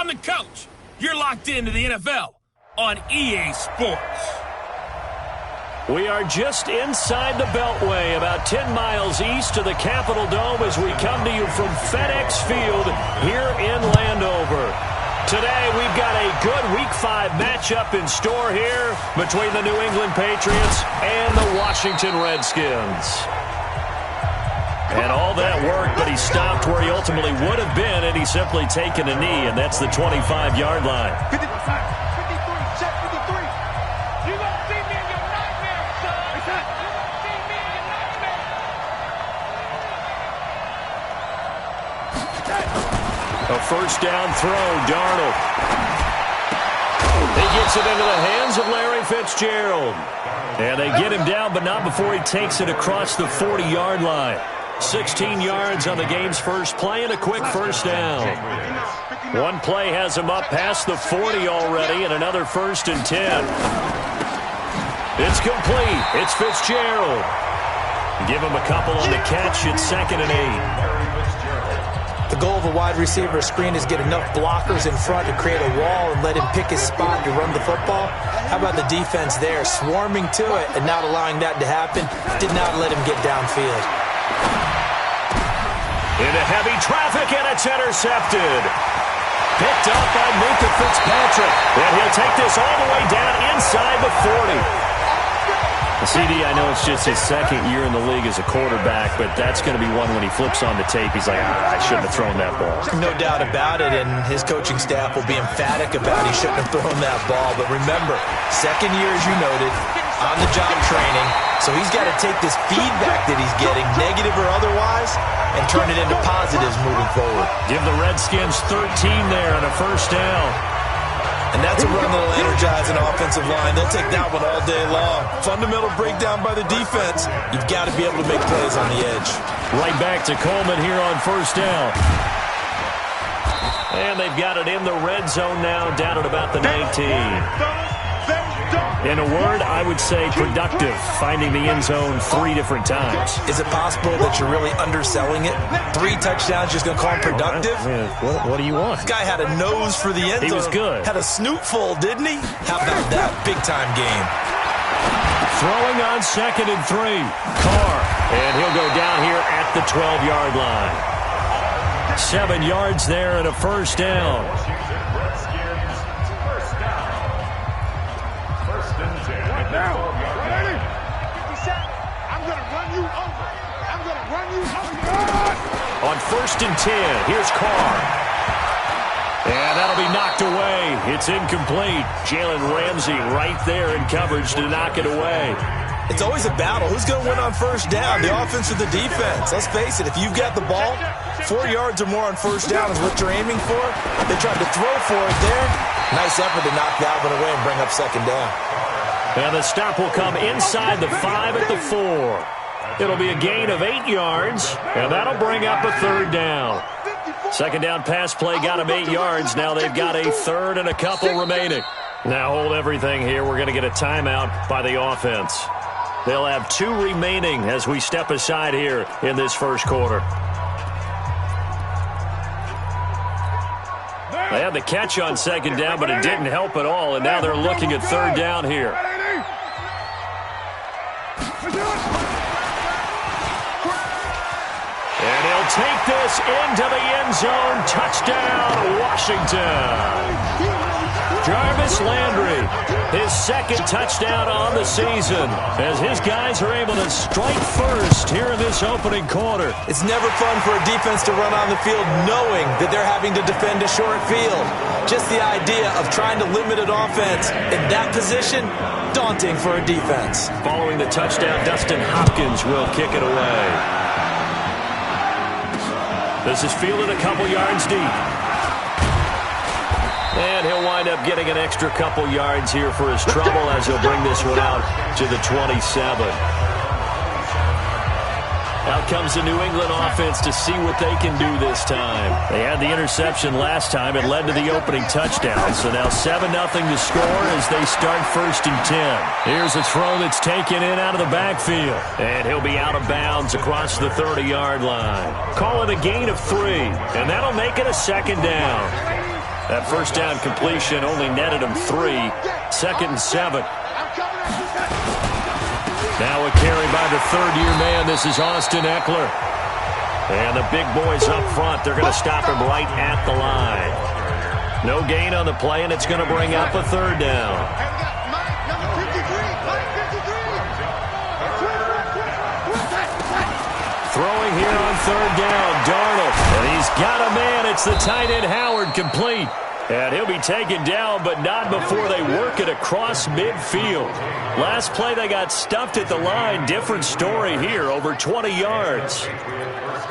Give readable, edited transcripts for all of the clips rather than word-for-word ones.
I'm the coach. You're locked into the NFL on EA Sports. We are just inside the Beltway, about 10 miles east of the Capitol Dome as we come to you from FedEx Field here in Landover. Today we've got a good Week 5 matchup in store here between the New England Patriots and the Washington Redskins. And all that work, but he stopped where he ultimately would have been had he simply taken a knee, and that's the 25-yard line. 55, 53, check 53. You gonna see me in your nightmare, son. You gonna see me in your nightmare. A first down throw, Darnold. He gets it into the hands of Larry Fitzgerald. And they get him down, but not before he takes it across the 40-yard line. 16 yards on the game's first play and a quick first down. One play has him up past the 40 already and another 1st and 10. It's complete. It's Fitzgerald. Give him a couple on the catch. It's 2nd and 8. The goal of a wide receiver screen is get enough blockers in front to create a wall and let him pick his spot to run the football. How about the defense there, swarming to it and not allowing that to happen? Did not let him get downfield. Into heavy traffic, and it's intercepted. Picked up by Minka Fitzpatrick. And he'll take this all the way down inside the 40. CD, I know it's just his 2nd year in the league as a quarterback, but that's going to be one when he flips on the tape. He's like, I shouldn't have thrown that ball. No doubt about it, and his coaching staff will be emphatic about he shouldn't have thrown that ball. But remember, 2nd year, as you noted, on-the-job training. So he's got to take this feedback that he's getting, negative or otherwise, and turn it into positives moving forward. Give the Redskins 13 there on a first down. And that's a run that'll energize an offensive line. They'll take that one all day long. Fundamental breakdown by the defense. You've got to be able to make plays on the edge. Right back to Coleman here on first down. And they've got it in the red zone now, down at about the 19. In a word, I would say productive, finding the end zone 3 different times. Is it possible that you're really underselling it? 3 touchdowns, just going to call him productive? What do you want? This guy had a nose for the end zone. He was good. Had a snoot full, didn't he? How about that? Big-time game. Throwing on 2nd and 3. Carr. And he'll go down here at the 12-yard line. 7 yards there and a first down. On 1st and 10, here's Carr. And that'll be knocked away. It's incomplete. Jalen Ramsey right there in coverage to knock it away. It's always a battle. Who's going to win on first down, the offense or the defense? Let's face it, if you've got the ball, 4 yards or more on first down is what you're aiming for. They tried to throw for it there. Nice effort to knock that one away and bring up 2nd down. And the stop will come inside the 5 at the 4. It'll be a gain of 8 yards, and that'll bring up a 3rd down. 2nd down pass play got him 8 yards. Now they've got a 3rd and a couple remaining. Now hold everything here. We're going to get a timeout by the offense. They'll have 2 remaining as we step aside here in this first quarter. They had the catch on 2nd down, but it didn't help at all, and now they're looking at 3rd down here. And he'll take this into the end zone. Touchdown, Washington. Jarvis Landry, his 2nd touchdown on the season, as his guys are able to strike first here in this opening quarter. It's never fun for a defense to run on the field knowing that they're having to defend a short field. Just the idea of trying to limit an offense in that position, daunting for a defense. Following the touchdown, Dustin Hopkins will kick it away. This is fielded a couple yards deep. And he'll wind up getting an extra couple yards here for his trouble as he'll bring this one out to the 27. Out comes the New England offense to see what they can do this time. They had the interception last time. It led to the opening touchdown. So now 7-0 to score as they start 1st and 10. Here's a throw that's taken in out of the backfield. And he'll be out of bounds across the 30-yard line. Call it a gain of 3. And that'll make it a 2nd down. That first down completion only netted him 3. 2nd and 7. Now a carry by the third-year man. This is Austin Eckler. And the big boys up front, they're going to stop him right at the line. No gain on the play, and it's going to bring up a 3rd down. Throwing here on 3rd down, Darnold. And he's got a man. It's the tight end Howard, complete. And he'll be taken down, but not before they work it across midfield. Last play, they got stuffed at the line. Different story here, over 20 yards.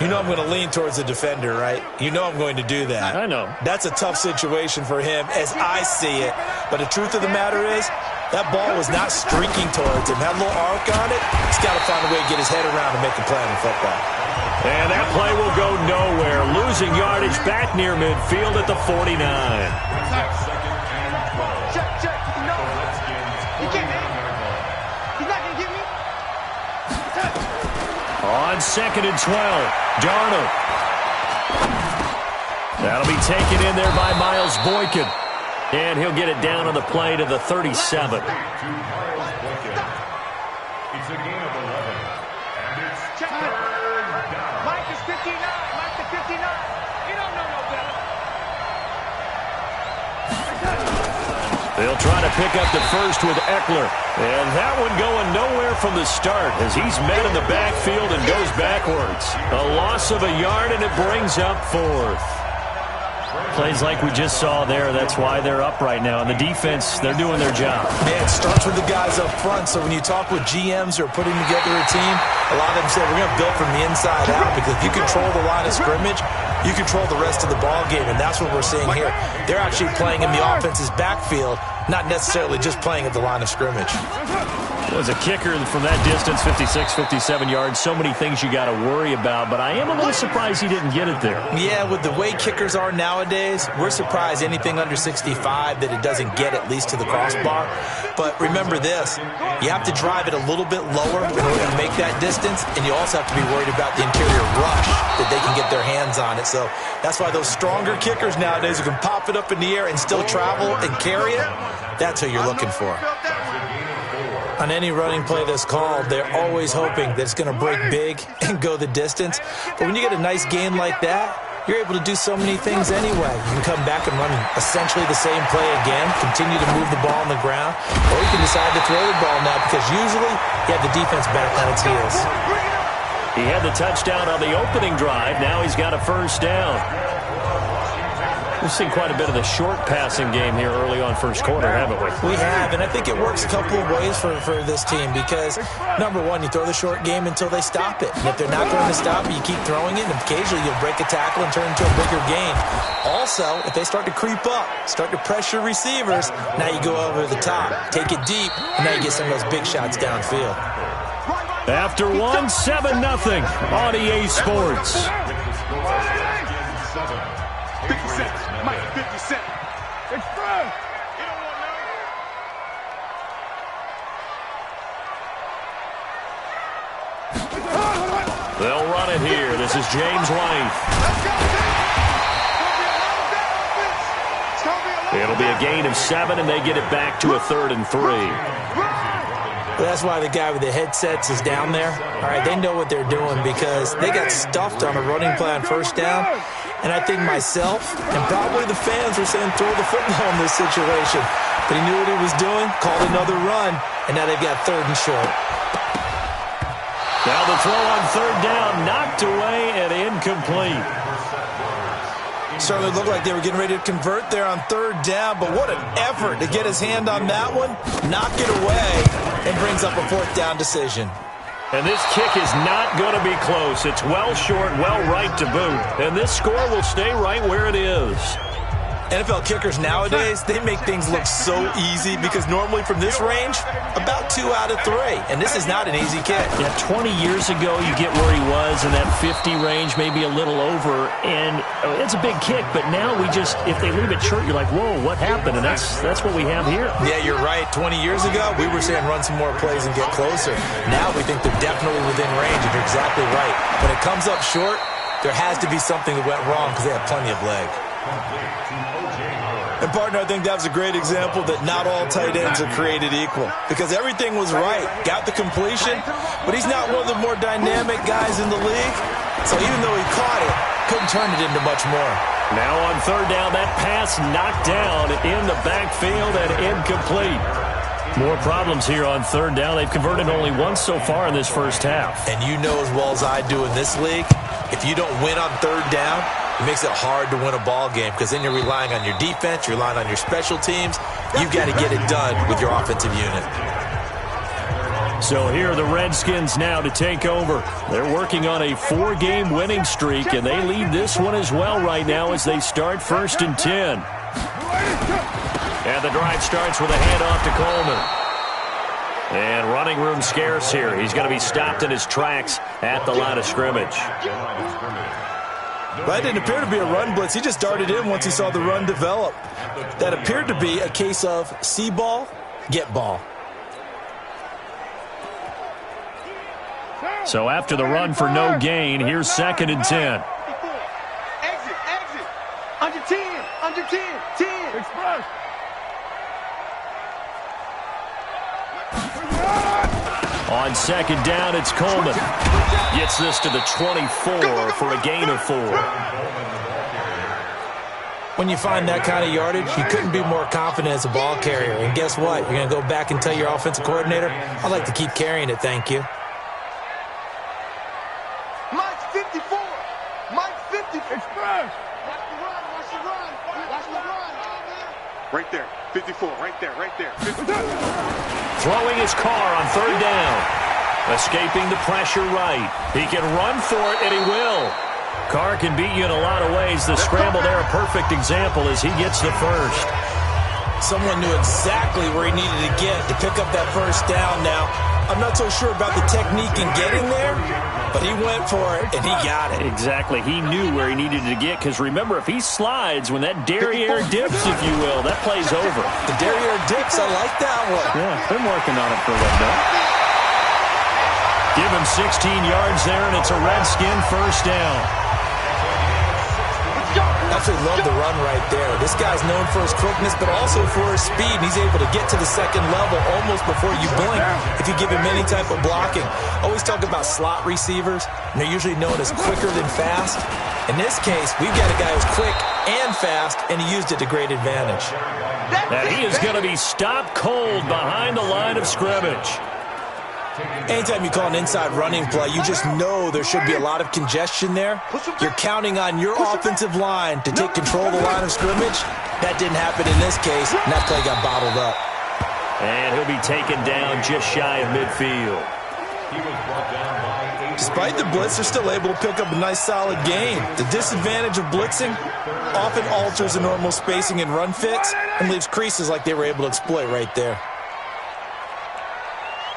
You know I'm going to lean towards the defender, right? You know I'm going to do that. I know. That's a tough situation for him as I see it. But the truth of the matter is, that ball was not streaking towards him. Had a little arc on it. He's got to find a way to get his head around and make a play in football. And that play will go nowhere. Losing yardage back near midfield at the 49. Check. No. He can't hit. He's not going to get me. On 2nd and 12, Darnold. That'll be taken in there by Miles Boykin. And he'll get it down on the play to the 37. It's a gain of 11. And it's third down. Mike is 59. Mike is 59. You don't know no better. They'll try to pick up the first with Eckler. And that one going nowhere from the start as he's met in the backfield and goes backwards. A loss of a yard, and it brings up 4th. Plays like we just saw there. That's why they're up right now. And the defense, they're doing their job. Man, it starts with the guys up front. So when you talk with GMs who are putting together a team, a lot of them say we're going to build from the inside out, because if you control the line of scrimmage, you control the rest of the ball game, and that's what we're seeing here. They're actually playing in the offense's backfield, not necessarily just playing at the line of scrimmage. As a kicker from that distance, 56, 57 yards, so many things you got to worry about, but I am a little surprised he didn't get it there. Yeah, with the way kickers are nowadays, we're surprised anything under 65 that it doesn't get at least to the crossbar. But remember this, you have to drive it a little bit lower in order to make that distance, and you also have to be worried about the interior rush that they can get their hands on it. So that's why those stronger kickers nowadays who can pop it up in the air and still travel and carry it, that's who you're looking for. On any running play that's called, they're always hoping that it's going to break big and go the distance. But when you get a nice gain like that, you're able to do so many things anyway. You can come back and run essentially the same play again, continue to move the ball on the ground, or you can decide to throw the ball now, because usually you have the defense back on its heels. He had the touchdown on the opening drive. Now he's got a first down. We've seen quite a bit of the short passing game here early on first quarter, haven't we? We have, and I think it works a couple of ways for this team, because, number one, you throw the short game until they stop it. And if they're not going to stop it, you keep throwing it, and occasionally you'll break a tackle and turn it into a bigger gain. Also, if they start to creep up, start to pressure receivers, now you go over the top, take it deep, and now you get some of those big shots downfield. After 1, 7-0 on EA Sports. 50 cents. Mike, 50 cents. It's fun. They'll run it here. This is James White. It'll be a gain of 7, and they get it back to a 3rd and 3. Well, that's why the guy with the headsets is down there. All right, they know what they're doing, because they got stuffed on a running play on first down. And I think myself and probably the fans were saying throw the football in this situation. But he knew what he was doing, called another run, and now they've got 3rd and short. Now the throw on 3rd down, knocked away and incomplete. Certainly looked like they were getting ready to convert there on 3rd down, but what an effort to get his hand on that one, knock it away, and brings up a 4th down decision. And this kick is not going to be close. It's well short, well right to boot. And this score will stay right where it is. NFL kickers nowadays, they make things look so easy, because normally from this range, about 2 out of 3. And this is not an easy kick. Yeah, 20 years ago, you get where he was in that 50 range, maybe a little over. And it's a big kick, but now we just, if they leave it short, you're like, whoa, what happened? And that's what we have here. Yeah, you're right. 20 years ago, we were saying run some more plays and get closer. Now we think they're definitely within range, and you're exactly right. When it comes up short, there has to be something that went wrong, because they have plenty of leg. And, partner, I think that was a great example that not all tight ends are created equal, because everything was right. Got the completion, but he's not one of the more dynamic guys in the league. So even though he caught it, couldn't turn it into much more. Now on third down, that pass knocked down in the backfield and incomplete. More problems here on third down. They've converted only once so far in this first half. And you know as well as I do in this league, if you don't win on third down, it makes it hard to win a ball game, because then you're relying on your defense, you're relying on your special teams. You've got to get it done with your offensive unit. So here are the Redskins now to take over. They're working on a 4-game winning streak, and they lead this one as well right now as they start 1st and 10. And the drive starts with a handoff to Coleman. And running room scarce here. He's going to be stopped in his tracks at the line of scrimmage. That didn't appear to be a run blitz. He just darted in once he saw the run develop. That appeared to be a case of see ball, get ball. So after the run for no gain, here's 2nd and 10. Exit. Under 10. 10. Express. On 2nd down, it's Coleman. Gets this to the 24 for a gain of 4. When you find that kind of yardage, you couldn't be more confident as a ball carrier. And guess what? You're going to go back and tell your offensive coordinator, I'd like to keep carrying it, thank you. Mike's 54. Mike's 50. Express. Watch the run. Right there. 54. Right there. 54. Throwing his car on third down. Escaping the pressure right. He can run for it, and he will. Carr can beat you in a lot of ways. The scramble there, a perfect example as he gets the first. Someone knew exactly where he needed to get to pick up that first down now. I'm not so sure about the technique in getting there, but he went for it, and he got it. Exactly. He knew where he needed to get, because remember, if he slides, when that derriere dips, if you will, that play's over. The derriere dips, I like that one. Yeah, been working on it for a little bit. Give him 16 yards there, and it's a Redskin first down. Absolutely love the run right there. This guy's known for his quickness, but also for his speed. And he's able to get to the second level almost before you blink if you give him any type of blocking. Always talk about slot receivers, and they're usually known as quicker than fast. In this case, we've got a guy who's quick and fast, and he used it to great advantage. And he is going to be stopped cold behind the line of scrimmage. Anytime you call an inside running play, you just know there should be a lot of congestion there. You're counting on your offensive line to take control of the line of scrimmage. That didn't happen in this case, and that play got bottled up. And he'll be taken down just shy of midfield. Despite the blitz, they're still able to pick up a nice solid gain. The disadvantage of blitzing often alters the normal spacing and run fits and leaves creases like they were able to exploit right there.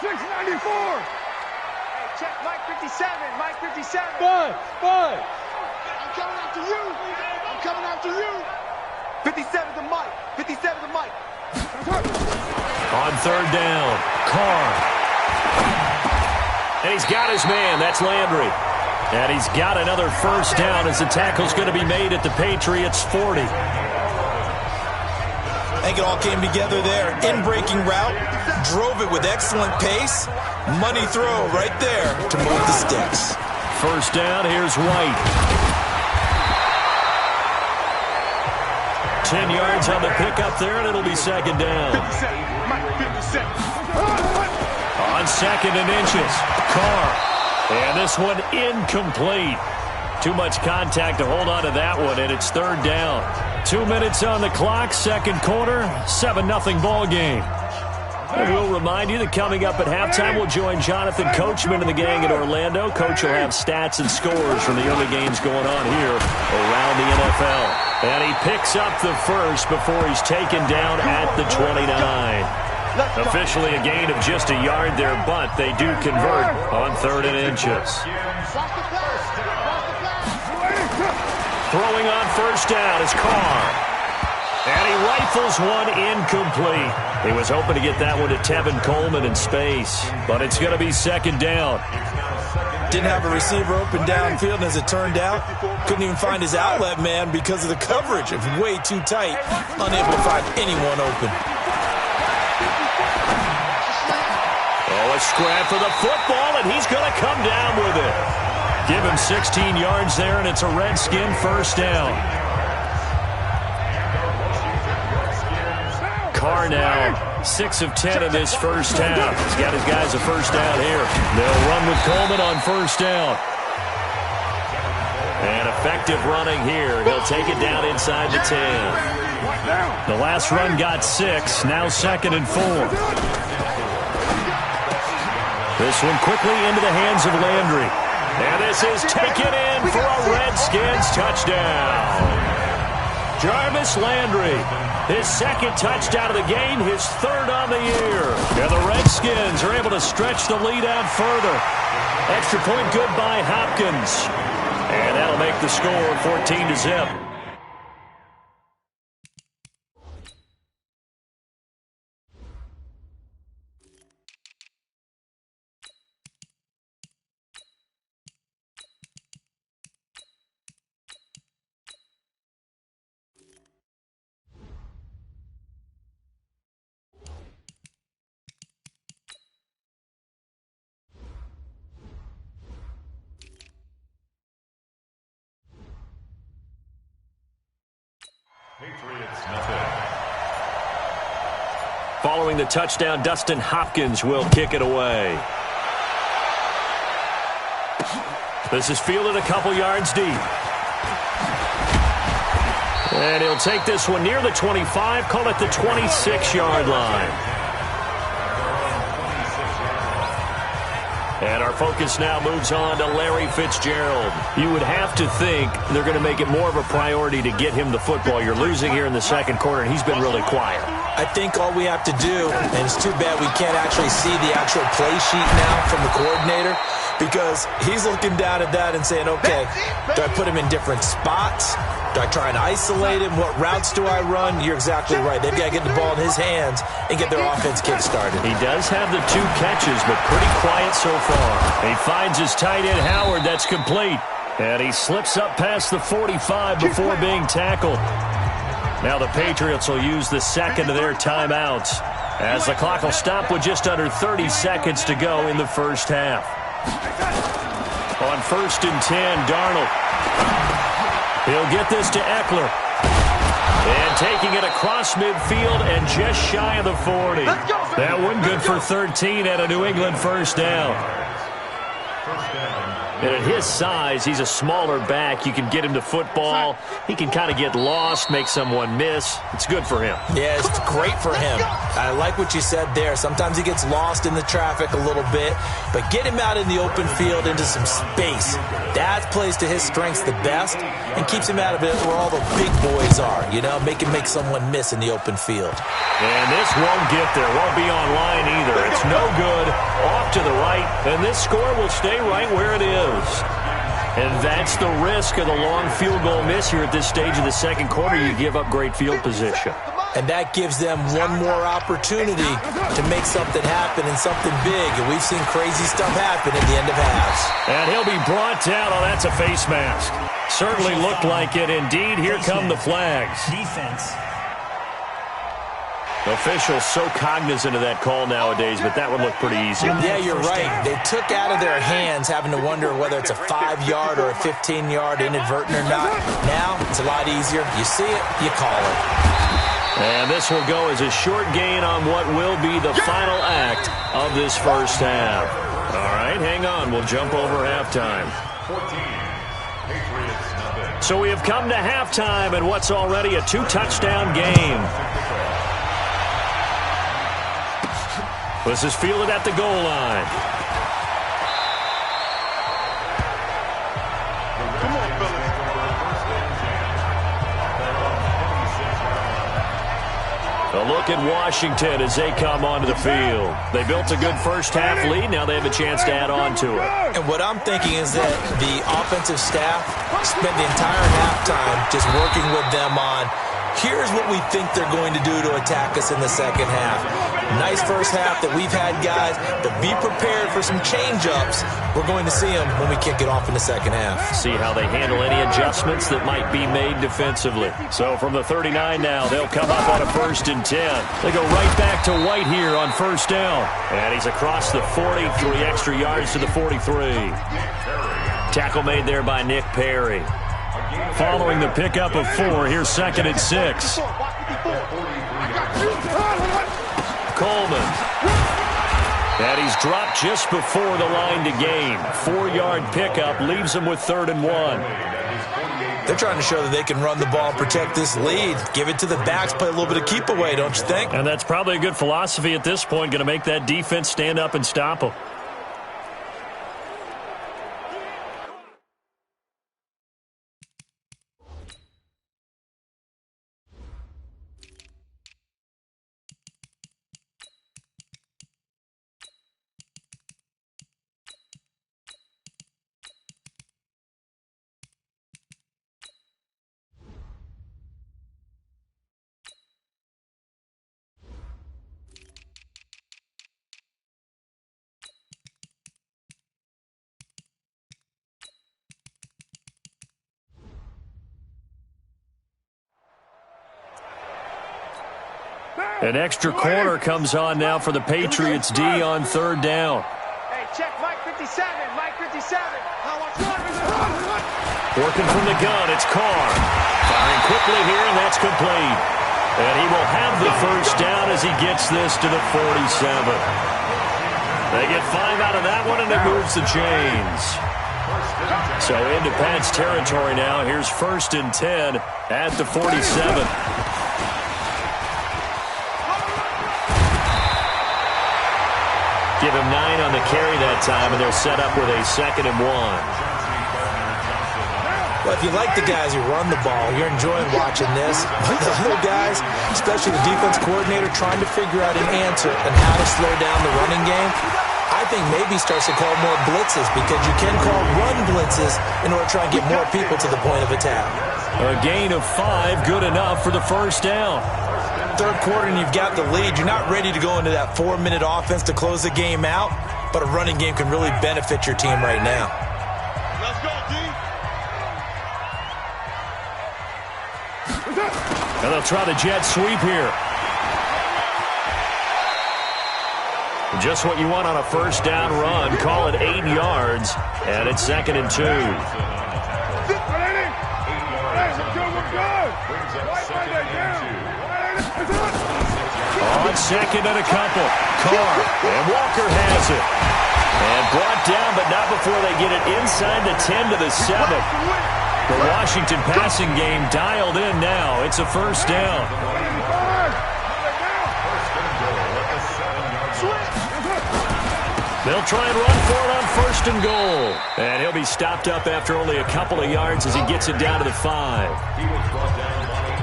694. Hey, check Mike 57. Mike 57. Bud. I'm coming after you. 57 to Mike. 57 to Mike. On third down, Carr. And he's got his man. That's Landry. And he's got another first down as the tackle's going to be made at the Patriots' 40. I think it all came together there. In-breaking route, drove it with excellent pace. Money throw right there to move the sticks. First down, here's White. 10 yards on the pickup there, and it'll be second down. 57. Mike 57. On 2nd and inches, Carr. And this one incomplete. Too much contact to hold on to that one, and it's third down. 2 minutes on the clock, second quarter, 7-0 ball game. And we'll remind you that coming up at halftime, we'll join Jonathan Coachman and the gang in Orlando. Coach will have stats and scores from the early games going on here around the NFL. And he picks up the first before he's taken down at the 29. Officially a gain of just a yard there, but they do convert on 3rd and inches. Throwing on first down is Carr. And he rifles one incomplete. He was hoping to get that one to Tevin Coleman in space, but it's going to be second down. didn't have a receiver open downfield, and as it turned out, couldn't even find his outlet man because of the coverage. It was way too tight, unable to find anyone open. Oh, a scrap for the football, and he's going to come down with it. Give him 16 yards there, and it's a Redskin first down. Carr now 6 of 10 in this first half. He's got his guys a first down here. They'll run with Coleman on first down. And effective running here. He'll take it down inside the 10. The last run got 6. Now 2nd and 4. This one quickly into the hands of Landry. And this is taken in for a Redskins touchdown. Jarvis Landry, his 2nd touchdown of the game, his 3rd on the year. And the Redskins are able to stretch the lead out further. Extra point good by Hopkins. And that'll make the score 14-0. Patriots, nothing. Following the touchdown, Dustin Hopkins will kick it away. This is fielded a couple yards deep. And he'll take this one near the 25, call it the 26-yard line. And our focus now moves on to Larry Fitzgerald. You would have to think they're going to make it more of a priority to get him the football. You're losing here in the second quarter, and he's been really quiet. I think all we have to do, and it's too bad we can't actually see the actual play sheet now from the coordinator, because he's looking down at that and saying, okay, do I put him in different spots? Do I try and isolate him? What routes do I run? You're exactly right. They've got to get the ball in his hands and get their offense kick-started. He does have the 2 catches, but pretty quiet so far. He finds his tight end, Howard. That's complete. And he slips up past the 45 before being tackled. Now the Patriots will use the 2nd of their timeouts, as the clock will stop with just under 30 seconds to go in the first half. On 1st and 10, Darnold. He'll get this to Eckler. And taking it across midfield and just shy of the 40. That one good for 13 at a New England first down. And at his size, he's a smaller back. You can get him to football. He can kind of get lost, make someone miss. It's good for him. Yeah, it's great for him. I like what you said there. Sometimes he gets lost in the traffic a little bit, but get him out in the open field into some space. That plays to his strengths the best and keeps him out of it where all the big boys are, you know, make him make someone miss in the open field. And this won't get there. Won't be online either. It's no good. Off to the right, and this score will stay right where it is. And that's the risk of the long field goal miss here at this stage of the second quarter. You give up great field position. And that gives them one more opportunity to make something happen and something big. And we've seen crazy stuff happen at the end of halves. And he'll be brought down. Oh, that's a face mask. Certainly looked like it. Indeed, here come the flags. Defense. Officials so cognizant of that call nowadays, but that one looked pretty easy. Yeah, you're right. They took out of their hands having to wonder whether it's a 5-yard or a 15-yard inadvertent or not. Now, it's a lot easier. You see it, you call it. And this will go as a short gain on what will be the final act of this first half. All right, hang on. We'll jump over halftime. 14. Patriots, nothing. So we have come to halftime and what's already a 2-touchdown game. This is fielded at the goal line. A look at Washington as they come onto the field. They built a good first half lead. Now they have a chance to add on to it. And what I'm thinking is that the offensive staff spent the entire halftime just working with them on Here's what we think they're going to do to attack us in the second half. Nice first half that we've had, guys, but be prepared for some change-ups. We're going to see them when we kick it off in the second half. See how they handle any adjustments that might be made defensively. So from the 39 now, they'll come up on a 1st and 10. They go right back to White here on 1st down. And he's across the 40, 3 extra yards to the 43. Tackle made there by Nick Perry. Following the pickup of 4, here's 2nd and 6. Coleman. And he's dropped just before the line to gain. 4-yard pickup leaves him with 3rd and 1. They're trying to show that they can run the ball and protect this lead. Give it to the backs, play a little bit of keep away, don't you think? And that's probably a good philosophy at this point, going to make that defense stand up and stop them. An extra corner comes on now for the Patriots D on 3rd down. Hey, check Mike 57. Mike 57. Working from the gun, it's Carr. Firing quickly here, and that's complete. And he will have the 1st down as he gets this to the 47. They get 5 out of that one, and it moves the chains. So into Pat's territory now. Here's 1st and 10 at the 47. Give him 9 on the carry that time, and they'll set up with a 2nd and 1. Well, if you like the guys who run the ball, you're enjoying watching this. But the other guys, especially the defense coordinator, trying to figure out an answer and how to slow down the running game, I think maybe starts to call more blitzes, because you can call run blitzes in order to try and get more people to the point of attack. A gain of 5, good enough for the 1st down. 3rd quarter and you've got the lead. You're not ready to go into that 4-minute offense to close the game out, but a running game can really benefit your team right now. Let's go, D. And they'll try the jet sweep here. Just what you want on a 1st down run. Call it 8 yards, and it's 2nd and 2. On 2nd and a couple. Carr, and Walker has it. And brought down, but not before they get it inside the 10 to the 7. The Washington passing game dialed in now. It's a 1st down. They'll try and run for it on 1st and goal. And he'll be stopped up after only a couple of yards as he gets it down to the 5.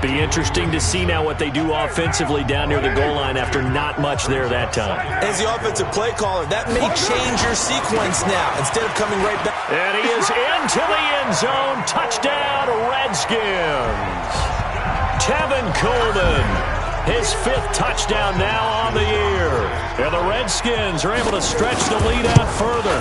Be interesting to see now what they do offensively down near the goal line after not much there that time. As the offensive play caller, that may change your sequence now. Instead of coming right back. And he is into the end zone. Touchdown, Redskins. Tevin Coleman, his 5th touchdown now on the year. And the Redskins are able to stretch the lead out further.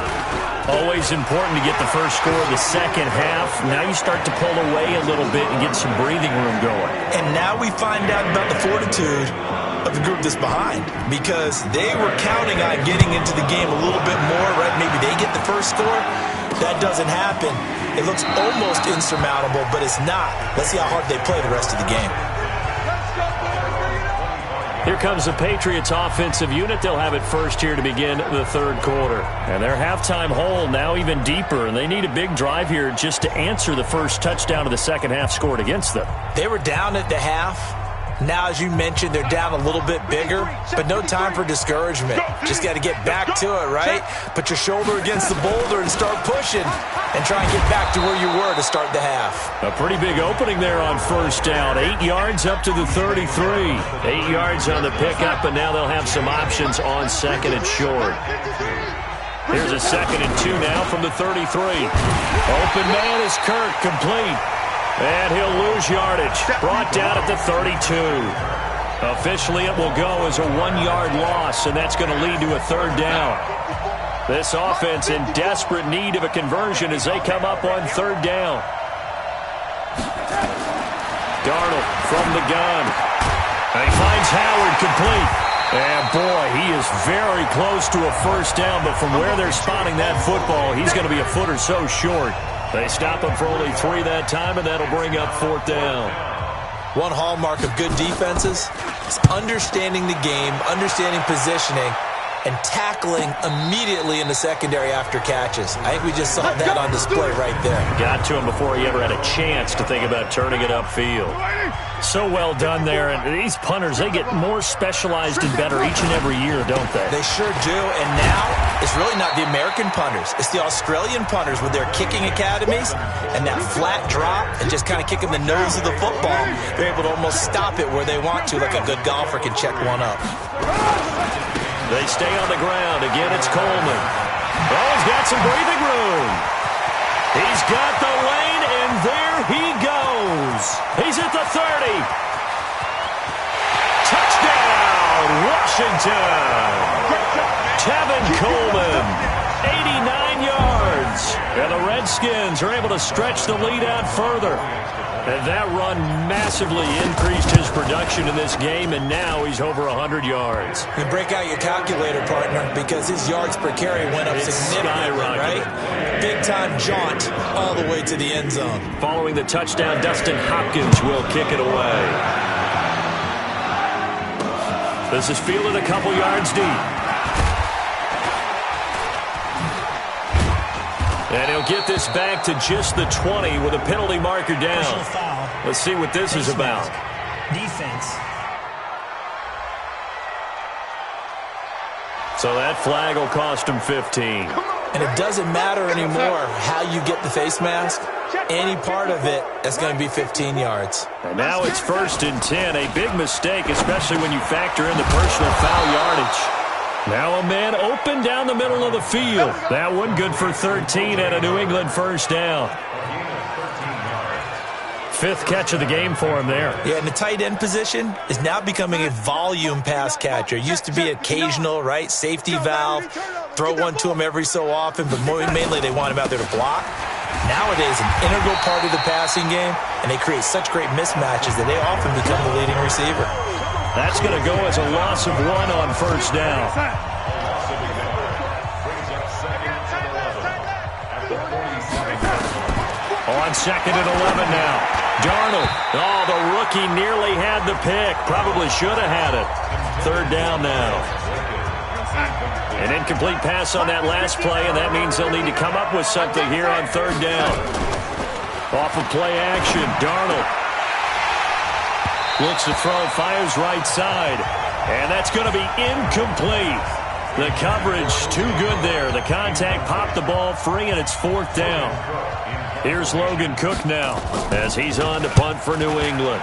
Always important to get the first score of the second half. Now you start to pull away a little bit and get some breathing room going. And now we find out about the fortitude of the group that's behind, because they were counting on getting into the game a little bit more, right? Maybe they get the first score. That doesn't happen. It looks almost insurmountable, but it's not. Let's see how hard they play the rest of the game. Here comes the Patriots offensive unit. They'll have it first here to begin the 3rd quarter. And their halftime hole now even deeper, and they need a big drive here just to answer the first touchdown of the second half scored against them. They were down at the half. Now, as you mentioned, they're down a little bit bigger, but no time for discouragement. Just got to get back to it, right? Put your shoulder against the boulder and start pushing and try and get back to where you were to start the half. A pretty big opening there on 1st down. 8 yards up to the 33. 8 yards on the pickup, and now they'll have some options on 2nd and short. Here's a 2nd and 2 now from the 33. Open man is Kirk, complete. And he'll lose yardage. Brought down at the 32. Officially, it will go as a 1-yard loss, and that's going to lead to a 3rd down. This offense in desperate need of a conversion as they come up on 3rd down. Darnold from the gun. And he finds Howard complete. And, boy, he is very close to a 1st down, but from where they're spotting that football, he's going to be a foot or so short. They stop him for only 3 that time, and that'll bring up 4th down. One hallmark of good defenses is understanding the game, understanding positioning, and tackling immediately in the secondary after catches. I think we just saw that on display right there. Got to him before he ever had a chance to think about turning it upfield. So well done there. And these punters, they get more specialized and better each and every year, don't they? They sure do. And now it's really not the American punters. It's the Australian punters with their kicking academies and that flat drop and just kind of kicking the nose of the football. They're able to almost stop it where they want to, like a good golfer can check one up. They stay on the ground. Again, it's Coleman. Oh, he's got some breathing room. He's got the lane, and there he goes. He's at the 30. Touchdown, Washington. Tevin Coleman, 89 yards. And the Redskins are able to stretch the lead out further. And that run massively increased his production in this game, and now he's over 100 yards. You break out your calculator, partner, because his yards per carry went up significantly, right? Big-time jaunt all the way to the end zone. Following the touchdown, Dustin Hopkins will kick it away. This is fielded a couple yards deep. And he'll get this back to just the 20 with a penalty marker down. Let's see what this is about. Defense. So that flag will cost him 15. And it doesn't matter anymore how you get the face mask. Any part of it, that's going to be 15 yards. And now it's 1st and 10. A big mistake, especially when you factor in the personal foul yardage. Now a man open down the middle of the field. That one good for 13 and a New England 1st down. 5th catch of the game for him there. Yeah, and the tight end position is now becoming a volume pass catcher. It used to be occasional, right? Safety valve. Throw one to him every so often, but mainly they want him out there to block. Nowadays, an integral part of the passing game, and they create such great mismatches that they often become the leading receiver. That's going to go as a loss of 1 on 1st down. On 2nd and 11 now. Darnold. Oh, the rookie nearly had the pick. Probably should have had it. 3rd down now. An incomplete pass on that last play, and that means they'll need to come up with something here on 3rd down. Off of play action, Darnold. Looks to throw, fires right side. And that's going to be incomplete. The coverage too good there. The contact popped the ball free, and it's 4th down. Here's Logan Cook now as he's on to punt for New England.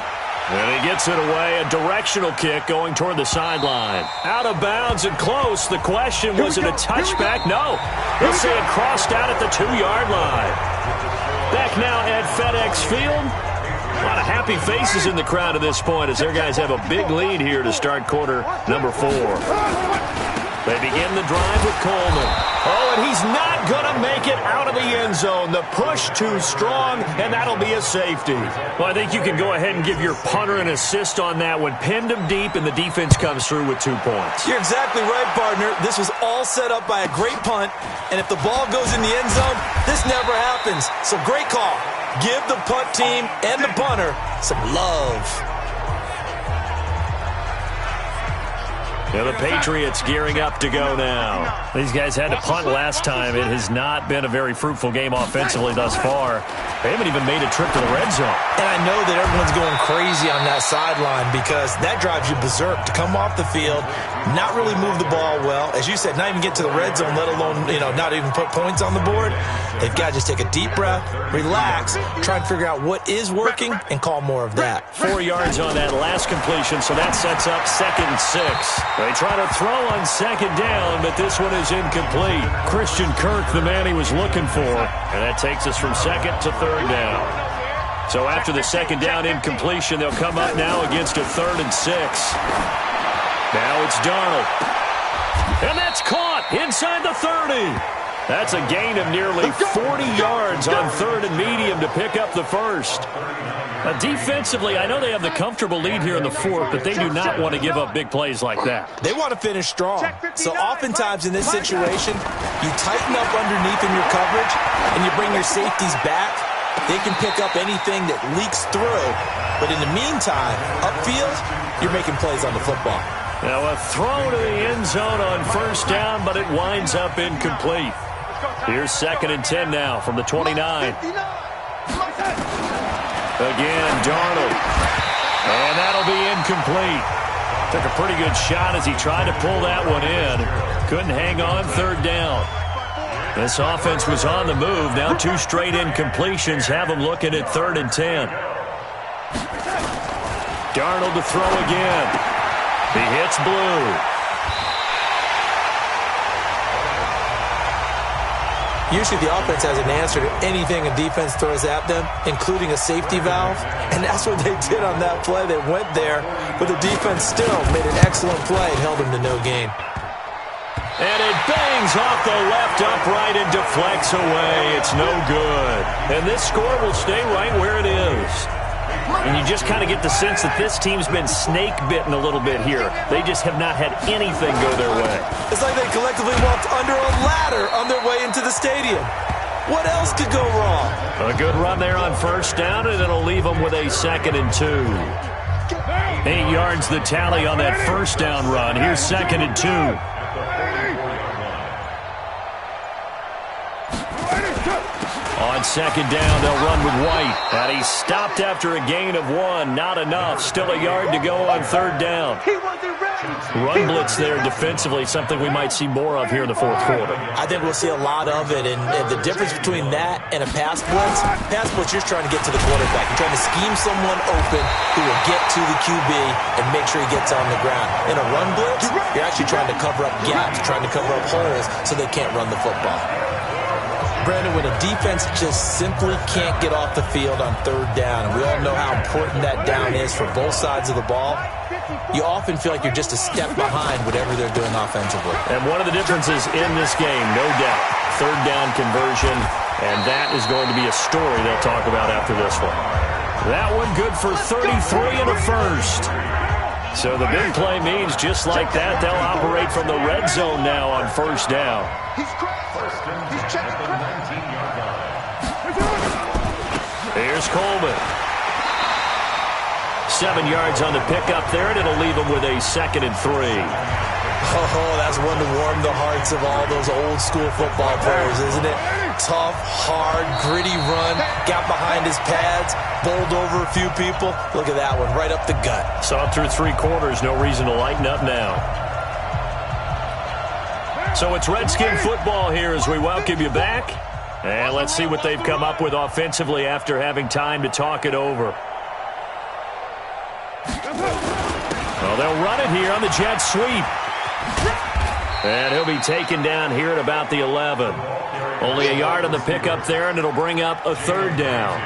And he gets it away. A directional kick going toward the sideline. Out of bounds and close. The question, was it a touchback? No. They'll say it crossed out at the 2-yard line. Back now at FedEx Field. A lot of happy faces in the crowd at this point as their guys have a big lead here to start quarter number 4. They begin the drive with Coleman. Oh, and he's not going to make it out of the end zone. The push too strong, and that'll be a safety. Well, I think you can go ahead and give your punter an assist on that one. Pinned him deep, and the defense comes through with 2 points. You're exactly right, partner. This was all set up by a great punt, and if the ball goes in the end zone, this never happens. So great call. Give the punt team and the punter some love. Yeah, the Patriots gearing up to go now. These guys had to punt last time. It has not been a very fruitful game offensively thus far. They haven't even made a trip to the red zone. And I know that everyone's going crazy on that sideline because that drives you berserk to come off the field, not really move the ball well. As you said, not even get to the red zone, let alone, not even put points on the board. They've got to just take a deep breath, relax, try and figure out what is working, and call more of that. 4 yards on that last completion, so that sets up 2nd and 6. They try to throw on 2nd down, but this one is incomplete. Christian Kirk, the man he was looking for, and that takes us from 2nd to 3rd down. So after the second down incompletion, they'll come up now against a 3rd and 6. Now it's Darnold. And that's caught inside the 30. That's a gain of nearly 40 yards on 3rd and medium to pick up the first. Defensively, I know they have the comfortable lead here in the 4th, but they do not want to give up big plays like that. They want to finish strong. So oftentimes in this situation, you tighten up underneath in your coverage, and you bring your safeties back. They can pick up anything that leaks through. But in the meantime, upfield, you're making plays on the football. Now a throw to the end zone on 1st down, but it winds up incomplete. Here's 2nd and 10 now from the 29. Again, Darnold. And that'll be incomplete. Took a pretty good shot as he tried to pull that one in. Couldn't hang on 3rd down. This offense was on the move. Now 2 straight incompletions have them looking at 3rd and 10. Darnold to throw again. He hits blue. Usually the offense has an answer to anything a defense throws at them, including a safety valve. And that's what they did on that play. They went there, but the defense still made an excellent play and held them to no gain. And it bangs off the left upright and deflects away. It's no good. And this score will stay right where it is. And you just kind of get the sense that this team's been snake-bitten a little bit here. They just have not had anything go their way. It's like they collectively walked under a ladder on their way into the stadium. What else could go wrong? A good run there on 1st down, and it'll leave them with a 2nd and 2. 8 yards the tally on that 1st down run. Here's 2nd and 2. On 2nd down, they'll run with White. And he stopped after a gain of 1. Not enough. Still a yard to go on 3rd down. Run blitz there defensively, something we might see more of here in the 4th quarter. I think we'll see a lot of it. And the difference between that and a pass blitz, you're trying to get to the quarterback. You're trying to scheme someone open who will get to the QB and make sure he gets on the ground. In a run blitz, you're actually trying to cover up gaps, trying to cover up holes so they can't run the football. Brandon, when a defense just simply can't get off the field on 3rd down, and we all know how important that down is for both sides of the ball, you often feel like you're just a step behind whatever they're doing offensively. And one of the differences in this game, no doubt, 3rd down conversion, and that is going to be a story they'll talk about after this one. That one good for 33 and a first. So the big play means just like that, they'll operate from the red zone now on 1st down. Here's Coleman. 7 yards on the pickup there, and it'll leave him with a 2nd and 3. Oh, that's one to warm the hearts of all those old school football players, isn't it? Tough, hard, gritty run, got behind his pads, bowled over a few people. Look at that one, right up the gut. Saw through 3 quarters, no reason to lighten up now. So it's Redskin football here as we welcome you back. And let's see what they've come up with offensively after having time to talk it over. Well, they'll run it here on the jet sweep. And he'll be taken down here at about the 11. Only a yard on the pickup there, and it'll bring up a 3rd down.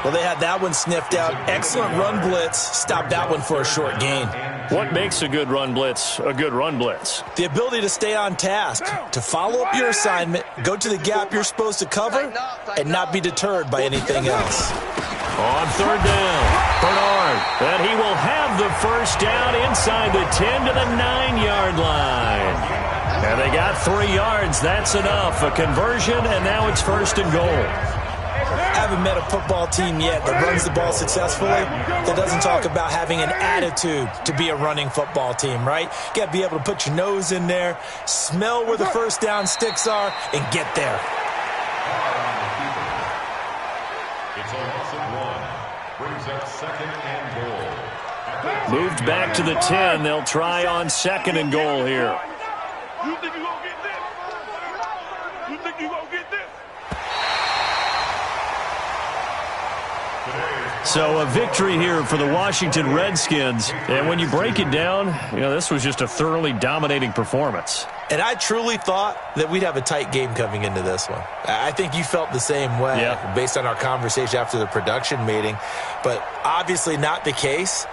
Well, they had that one sniffed out. Excellent run blitz. Stopped that one for a short gain. What makes a good run blitz a good run blitz? The ability to stay on task, to follow up your assignment, go to the gap you're supposed to cover, and not be deterred by anything else. On 3rd down, Bernard. And he will have the 1st down inside the 10 to the 9-yard line. And they got 3 yards. That's enough. A conversion, and now it's 1st and goal. I haven't met a football team yet that runs the ball successfully that doesn't talk about having an attitude to be a running football team, right? You got to be able to put your nose in there, smell where the 1st down sticks are, and get there. It's a loss of 1. Brings up 2nd and goal. Moved back to the 10. They'll try on 2nd and goal here. You think you're going to get this? You think you're going to get this? So a victory here for the Washington Redskins. And when you break it down, this was just a thoroughly dominating performance. And I truly thought that we'd have a tight game coming into this one. I think you felt the same way based on our conversation after the production meeting, but obviously not the case.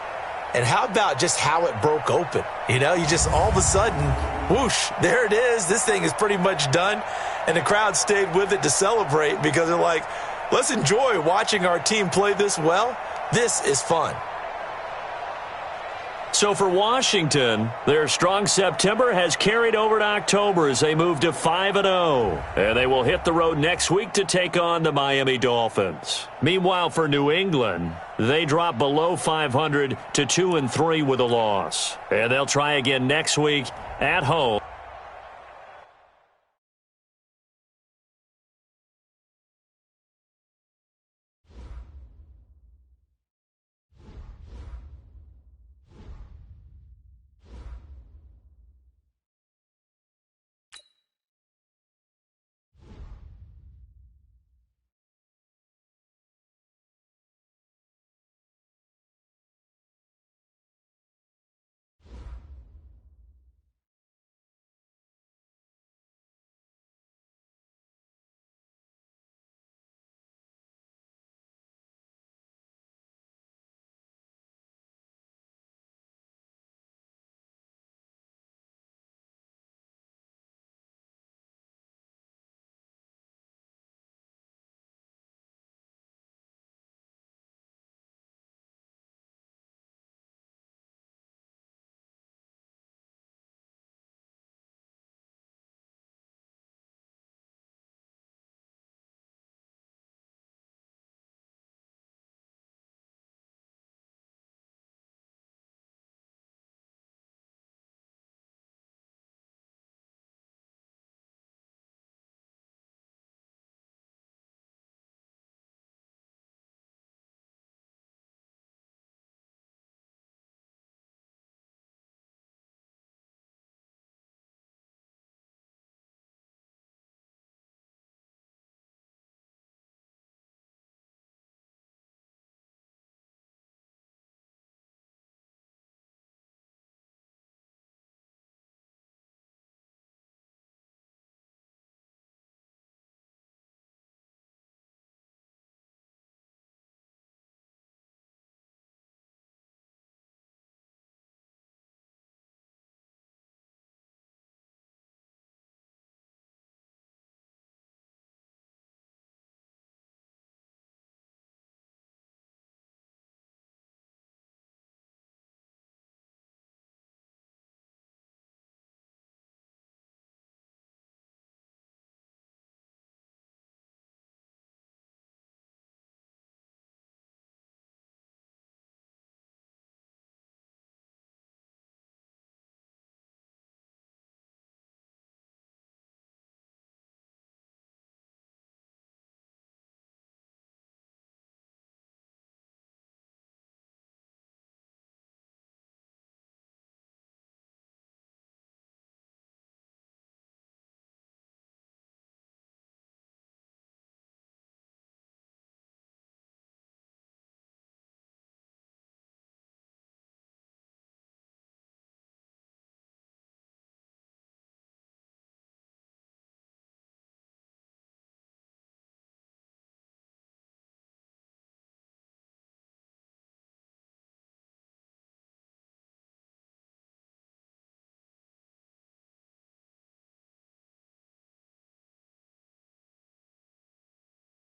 And how about just how it broke open? You know, you just all of a sudden, whoosh, there it is. This thing is pretty much done. And the crowd stayed with it to celebrate because they're like, let's enjoy watching our team play this well. This is fun. So for Washington, their strong September has carried over to October as they move to 5-0. And they will hit the road next week to take on the Miami Dolphins. Meanwhile, for New England, they drop below 500 to 2-3 with a loss. And they'll try again next week at home.